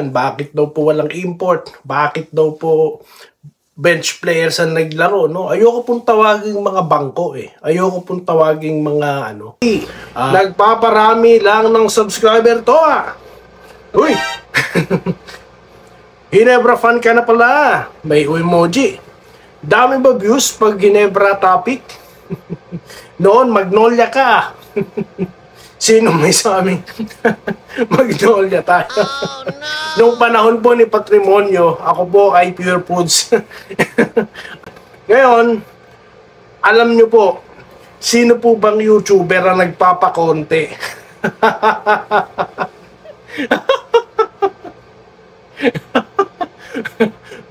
Bakit daw po walang import? Bakit daw po bench players ang naglaro, no? Ayoko pong tawaging mga bangko Ayoko pong tawaging mga nagpaparami lang ng subscriber to Uy! Ginebra fan ka na pala. May emoji. Dami ba views pag Ginebra topic? Noon, Magnolia ka. Sino may sa amin? Magnolia tayo. Oh, no. Noong panahon po ni Patrimonio, ako po ay Pure Foods. Ngayon, alam nyo po, sino po bang YouTuber ang nagpapakonti?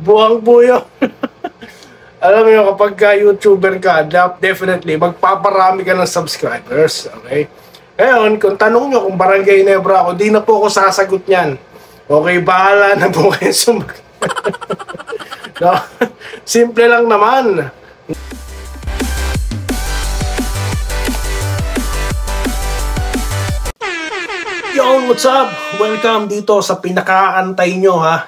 Buwang po yun. Alam mo, kapag YouTuber ka, definitely, magpaparami ka ng subscribers. Okay? Ngayon, kung tanong nyo kung Barangay Ginebra ako, di na po ako sasagot niyan. Okay, bahala na po kayo sumagot. No? Simple lang naman. Yo, what's up? Welcome dito sa pinakaantay nyo, ha?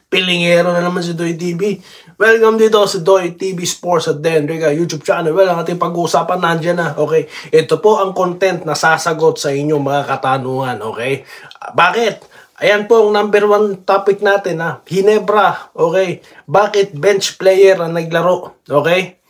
Pilingero na naman si Doy TV. Welcome dito sa Doy TV Sports at Denrica YouTube channel. Well, ang ating pag-uusapan nandiyan na, okay? Ito po ang content na sasagot sa inyong mga katanungan, okay? Bakit? Ayan po ang number one topic natin, ha? Ginebra, okay? Bakit bench player ang naglaro, okay?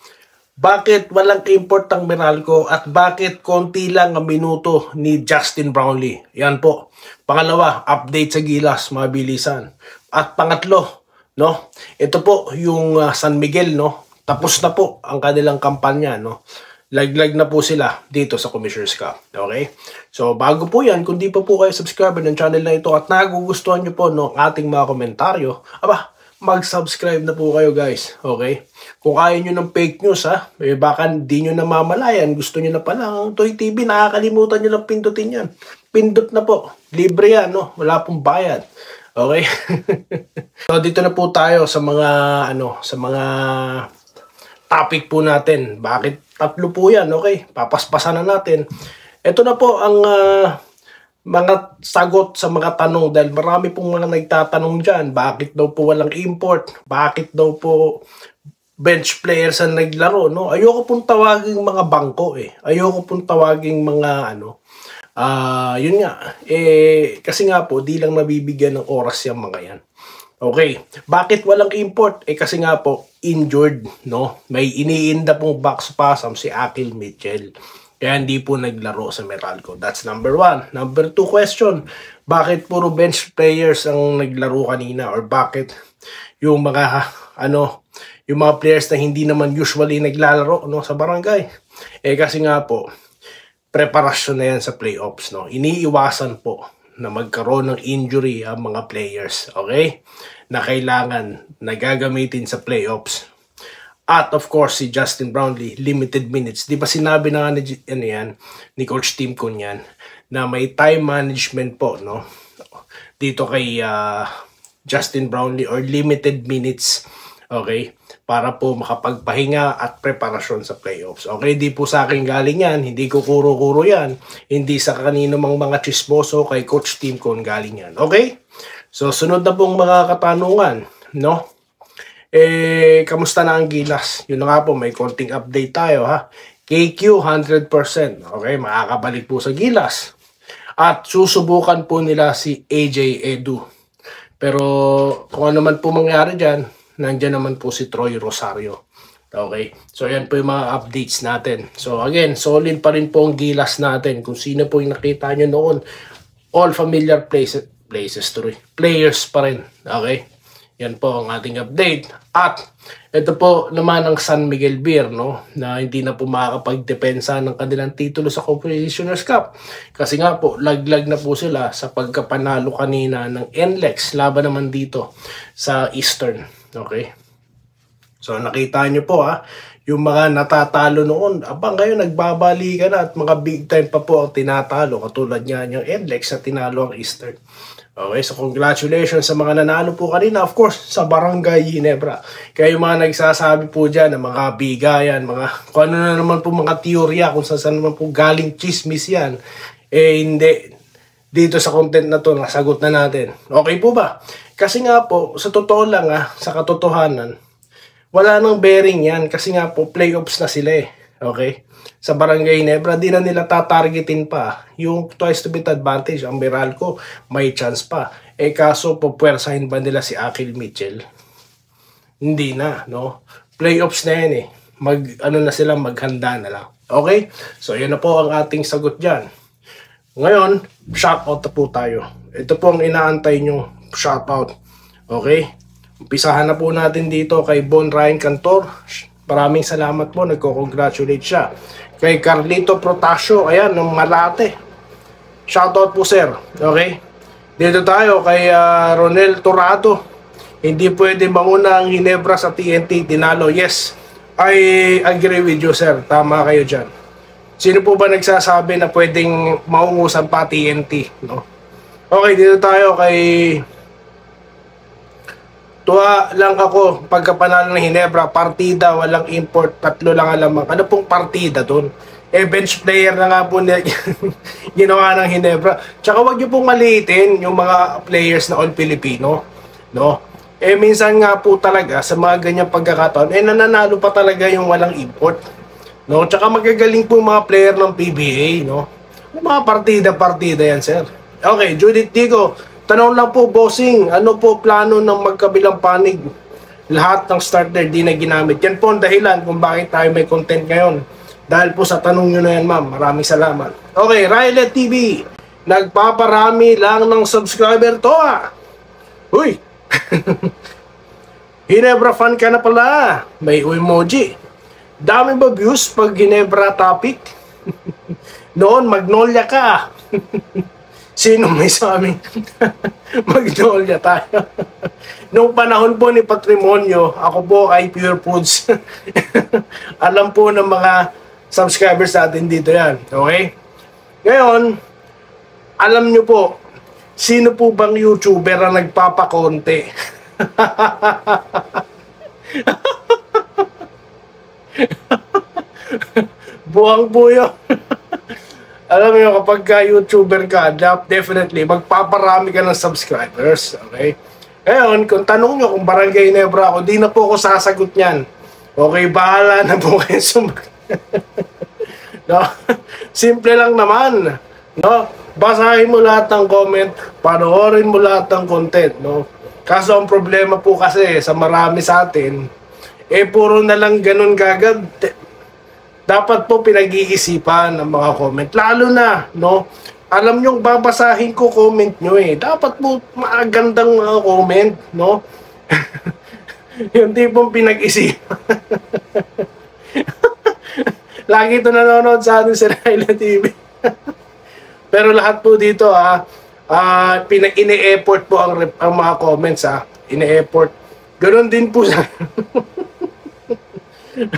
Bakit walang import ang Meralco at bakit konti lang ang minuto ni Justin Brownlee? Yan po. Pangalawa, update sa Gilas, mabilisan. At pangatlo, no? Ito po yung San Miguel, no? Tapos na po ang kanilang kampanya, no? Laglag na po sila dito sa Commissioner's Cup. Okay? So, bago po yan, kung di pa po kayo subscriber ng channel na ito at nagugustuhan nyo po no, ating mga komentaryo, mag-subscribe na po kayo, guys. Okay? Kung kaya nyo ng fake news, baka di nyo namamalayan, gusto nyo na pala ang Toy TV, nakakalimutan nyo lang pindutin yan. Pindot na po. Libre yan, no? Wala pong bayad. Okay? So, dito na po tayo sa mga, sa mga topic po natin. Bakit tatlo po yan? Okay? Papaspasan na natin. Ito na po ang mga sagot sa mga tanong dahil marami pong mga nagtatanong dyan. Bakit daw po walang import? Bakit daw po bench players ang naglaro? No? Ayoko pong tawaging mga bangko Ayoko pong tawaging mga yun nga. Kasi nga po, di lang nabibigyan ng oras yung mga yan. Okay. Bakit walang import? Kasi nga po, injured, no? May iniinda pong box spasm si Akil Mitchell. Kaya hindi po naglaro sa Meralco. That's number one. Number two question, bakit puro bench players ang naglaro kanina? Or bakit yung mga, yung mga players na hindi naman usually naglalaro, no, sa barangay? Kasi nga po, preparasyon na yan sa playoffs, no? Iniiwasan po na magkaroon ng injury ang mga players, okay? Na kailangan na gagamitin sa playoffs. At of course, si Justin Brownlee, limited minutes. Di ba sinabi na nga ni Coach Tim Cunyan na may time management po, no? Dito kay Justin Brownlee or limited minutes, okay? Para po makapagpahinga at preparasyon sa playoffs. Okay, di po sa akin galing yan. Hindi ko kuro-kuro yan. Hindi sa kanino mang mga chismoso kay Coach Tim Con galing yan. Okay? So, sunod na pong mga katanungan. No? Kamusta na ang Gilas? Yun na nga po, may konting update tayo ha. KQ 100%. Okay, makakabalik po sa Gilas. At susubukan po nila si AJ Edu. Pero kung ano man po mangyari dyan, nandiyan naman po si Troy Rosario. Okay? So, yan po yung mga updates natin. So, again, solid pa rin po ang Gilas natin. Kung sino po yung nakita nyo noon, all familiar players pa rin. Okay? Yan po ang ating update. At, ito po naman ang San Miguel Beer, no? Na hindi na po makakapagdepensa ng kanilang titulo sa Commissioner's Cup. Kasi nga po, laglag na po sila sa pagkapanalo kanina ng NLEX. Laban naman dito sa Eastern. Okay? So, nakita nyo po yung mga natatalo noon. Ngayon nagbabali ka na at mga big time pa po ang tinatalo. Katulad niya yung NLEX na tinalo ang Eastern. Okay, so congratulations sa mga nanalo po kanina. Of course, sa Barangay Ginebra. Kaya yung mga nagsasabi po dyan ng mga bigayan, mga kung ano na naman po mga teorya, kung saan naman po galing chismis yan, hindi. dito sa content na to, nasagot na natin. Okay po ba? Kasi nga po, sa totoo lang sa katotohanan, wala nang bearing yan kasi nga po playoffs na sila eh. Okay? Sa Barangay Ginebra, di na nila tatargetin pa. Yung twice to beat advantage, ang Meralco, may chance pa. Eh kaso, pupwersahin ba nila si Akil Mitchell? Hindi na, no? Playoffs na yan eh. Na sila, maghanda na lang. Okay? So, yan na po ang ating sagot dyan. Ngayon, shoutout na po tayo. Ito po ang inaantay nyo, shoutout. Okay? Umpisahan na po natin dito kay Bon Ryan Cantor. Maraming salamat po, nagko-congratulate siya. Kay Carlito Protasio, ayan, ng Malate. Shoutout po sir, okay? Dito tayo kay Ronel Torado. Hindi pwede manguna ang Ginebra sa TNT, tinalo. Yes, I agree with you sir, tama kayo dyan. Sino po ba nagsasabi na pwedeng maungusan pa TNT, no? Okay, dito tayo kay tuwa lang ako pagkapanalo ng Ginebra, partida, walang import, 3 lang alam. Ano pong partida doon? Eh, bench player na nga po ginawa ng Ginebra. Tsaka wag niyo pong maliitin yung mga players na all Filipino, no? Eh, minsan nga po talaga sa mga ganyang pagkakataon, eh, nananalo pa talaga yung walang import, no? Tsaka magagaling po yung mga player ng PBA, no? Mga partida yan, sir. Okay, Judith Digo, tanong lang po, bossing, ano po plano ng magkabilang panig? Lahat ng starter di na ginamit. Yan po ang dahilan kung bakit tayo may content ngayon. Dahil po sa tanong nyo na yan, ma'am. Maraming salamat. Okay, Rylet TV, nagpaparami lang ng subscriber to Uy! Ginebra fan ka na pala. May emoji. Dami ba views pag Ginebra topic? Noon, Magnolia ka. Sino may sa amin? Magnolia tayo. Nung panahon po ni Patrimonio, ako po ay Pure Foods. Alam po ng mga subscribers natin dito yan. Okay? Ngayon, alam nyo po, sino po bang YouTuber na nagpapakonti? Buwang po yun. Alam mo yun, kapag YouTuber ka, definitely, magpaparami ka ng subscribers. Okay? Ngayon, kung tanong nyo kung Barangay Ginebra ako, di na po ako sasagot niyan. Okay, bahala na po kayo no? Simple lang naman. No? Basahin mo lahat ng comment, panoorin mo lahat ng content. No? Kaso ang problema po kasi sa marami sa atin, eh puro na lang ganun gagad. Dapat po pinag-iisipan ng mga comment. Lalo na, no? Alam nyo, babasahin ko comment nyo eh. Dapat po magandang mga comment, no? Yung tipong pinag-isipan. Lagi ito nanonood sa atin sa Rylet TV. Pero lahat po dito, ine-effort po ang mga comments, ine-effort. Ganon din po sa...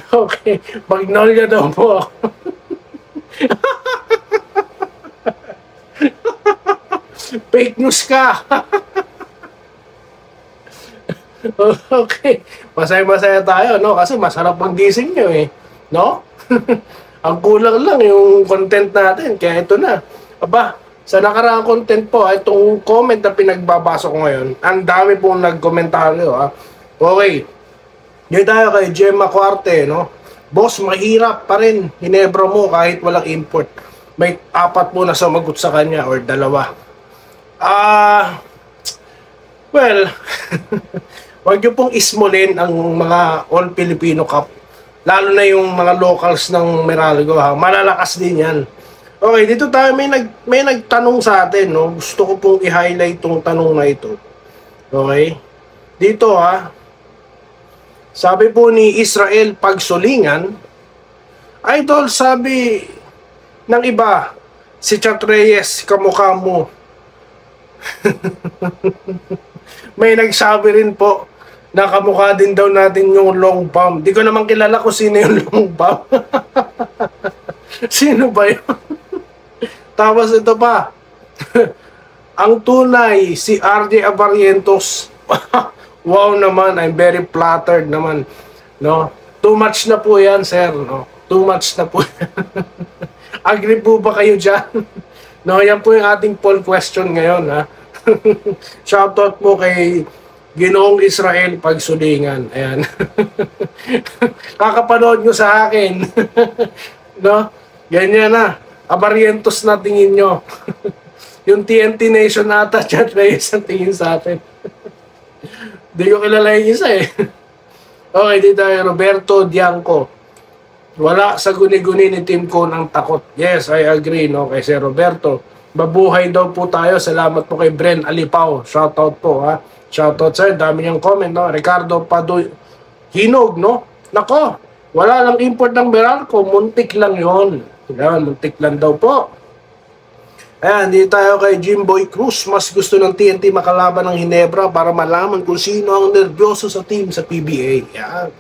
Okay, Magnolia daw po ako. Fake news ka. Okay, masaya-masaya tayo, no? Kasi masarap ang gising nyo eh, no? Ang kulang lang yung content natin, kaya ito na. Aba, sa nakaraang content po, itong comment na pinagbabasa ko ngayon, ang dami pong nag-komentaryo, Okay. Yun tayo kay Gemma Cuarte, no? Boss, mahirap pa rin Ginebra mo kahit walang import. May 4 po na sumagot sa kanya or 2. Well, wag nyo pong ismolin ang mga all Filipino Cup. Lalo na yung mga locals ng Meralco, malalakas din yan. Okay, dito tayo may nagtanong sa atin, no? Gusto ko pong i-highlight tong tanong na ito. Okay? Dito sabi po ni Israel Pagsulingan, Idol, sabi ng iba, si Chat Reyes, kamukha mo. May nagsabi rin po na kamukha din daw natin yung Long Bomb. Di ko naman kilala kung sino yung Long Bomb. Sino ba yun? Tapos ito pa. Ang tunay, si RJ Abarientos. Wow naman, I'm very flattered naman. No? Too much na po yan, sir. No? Too much na po. Agree po ba kayo dyan? No, yan po yung ating poll question ngayon, ha. Shoutout po kay Ginoong Israel Pagsulingan. Ayan. Kakapanood nyo sa akin. No? Ganyan na. Abarientos na tingin nyo. Yung TNT Nation ata, chat na isang tingin sa atin. Hindi ko kilala yung isa eh. Okay, dito tayo. Roberto Dianco. Wala sa guni-guni ni Team Cone ang takot. Yes, I agree, no? Kay Sir Roberto. Mabuhay daw po tayo. Salamat po kay Bren Alipaw. Shoutout po, ha? Shoutout sir. Dami niyang comment, no? Ricardo Padoy Hinog, no? Nako, wala lang import ng Meralco. Muntik lang yon. Yan, muntik lang daw po. Ayan, dito tayo kay Jimboy Cruz. Mas gusto ng TNT makalaban ng Ginebra para malaman kung sino ang nervyoso sa team sa PBA. Yan.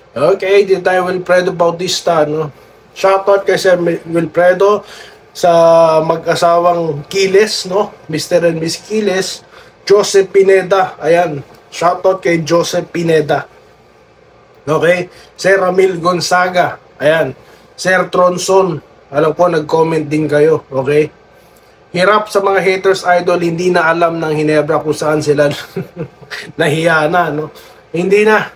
Okay, dito tayo Wilfredo Bautista, no? Shoutout kay Sir Wilfredo sa mag-asawang Kiles, no? Mr. and Miss Kiles. Joseph Pineda. Ayan. Shoutout kay Joseph Pineda. Okay. Sir Ramil Gonzaga. Ayan. Sir Tronson, alam ko nag-comment din kayo, okay? Hirap sa mga haters idol, hindi na alam ng Ginebra kung saan sila nahiya na, no? Hindi na.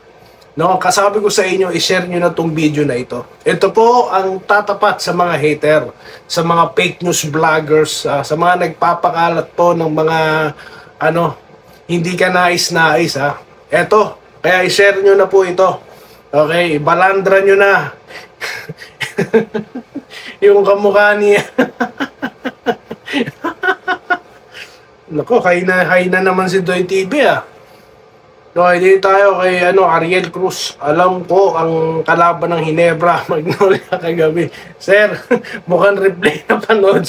No, kasabi ko sa inyo, i-share nyo na tong video na ito. Ito po ang tatapat sa mga hater, sa mga fake news vloggers, sa mga nagpapakalat po ng mga hindi ka nais-nais, ha. Ito, kaya i-share nyo na po ito. Okay, balandra nyo na. Yung kamukha niya. Nako, hay na naman si Doy TV, ah. No, hindi tayo kay Ariel Cruz. Alam ko ang kalaban ng Ginebra Magnolia kagabi. Sir, mukhang replay na panood.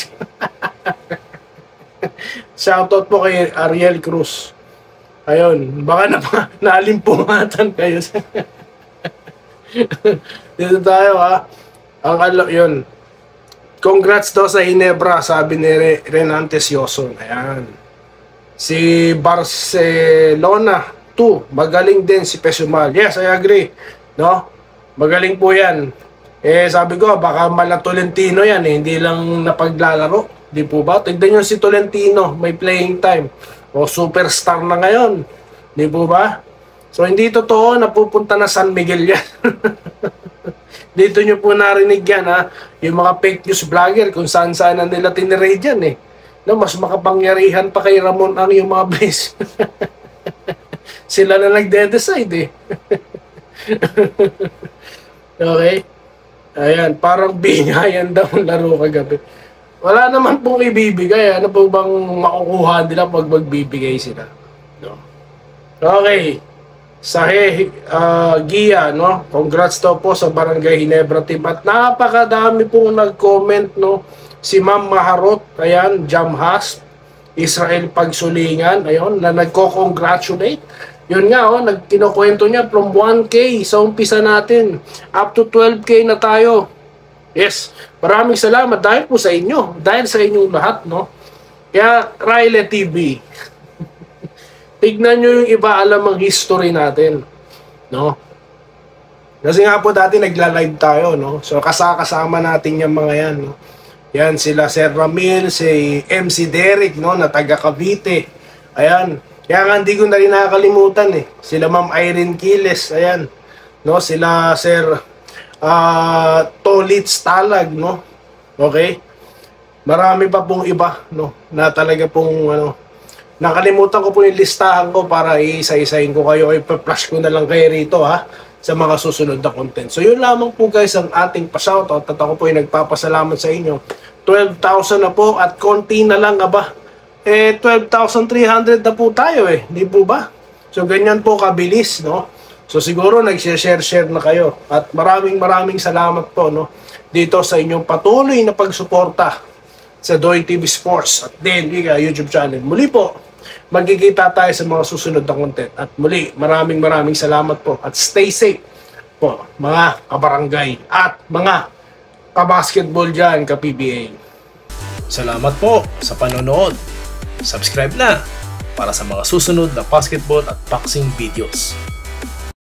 Shoutout po kay Ariel Cruz. Ayun, baka naalimpungatan kayo. Dito tayo, ha. Yun. Congrats daw sa Ginebra, sabi ni Renantes Yoson. Ayan. Si Barcelona 2, magaling din si Pesumal. Yes, I agree. No? Magaling po yan. Eh, sabi ko, baka mala Tolentino yan eh. Hindi lang napaglalaro. Di po ba? Tignan nyo si Tolentino, may playing time. O superstar na ngayon. Di po ba? So, hindi totoo na pupunta na San Miguel yan. Dito nyo po narinig yan, ha? Yung mga fake news vlogger, kung saan-saan na nila tinirade yan, eh. No, mas makapangyarihan pa kay Ramon ang yung mga base. Sila na nagde-decide, eh. Okay? Ayan, parang bingayan daw ang laro kagabi. Wala naman pong ibibigay. Ano po bang makukuha nila pag magbibigay sila? No? Okay. Sahe Gia, no? Congrats daw po sa Barangay Ginebra team. At napakadami pong nag-comment, no? Si Ma'am Maharot, ayan, Jamhas, Israel Pagsulingan, ayun, na nagko-congratulate. Yun nga, oh, kinukwento niya from 1K sa umpisa natin up to 12K na tayo. Yes, maraming salamat dahil po sa inyo, dahil sa inyong lahat, no? Kaya Riley TV, tignan nyo yung iba, alam ang history natin, no? Kasi nga po dati nagla-live tayo, no? So kasama natin yung mga yan, no? Yan sila Sir Ramil, si MC Derek, no, na taga Cavite. Ayan. Kaya nga hindi ko na rin nakakalimutan, eh. Sila Ma'am Irene Quiles, ayan. No, sila Sir Tolitz Talag, no? Okay? Marami pa pong iba, no, na talaga pong nakalimutan ko po yung listahan ko para iisa-isahin ko kayo. I-flash ko na lang kayo rito, ha, sa mga susunod na content. So yun lamang po guys ang ating pa-shoutout at ako po ay nagpapasalamat sa inyo. 12,000 na po at konti na lang, aba. 12,300 na po tayo, eh. Di po ba? So ganyan po kabilis, no? So siguro nag-share na kayo. At maraming salamat po, no, dito sa inyong patuloy na pagsuporta sa Doy TV Sports at DNRiga YouTube channel. Muli po, magkikita tayo sa mga susunod na content. At muli, maraming salamat po. At stay safe po, mga kabarangay at mga kabasketball dyan, ka-PBA. Salamat po sa panonood. Subscribe na para sa mga susunod na basketball at boxing videos.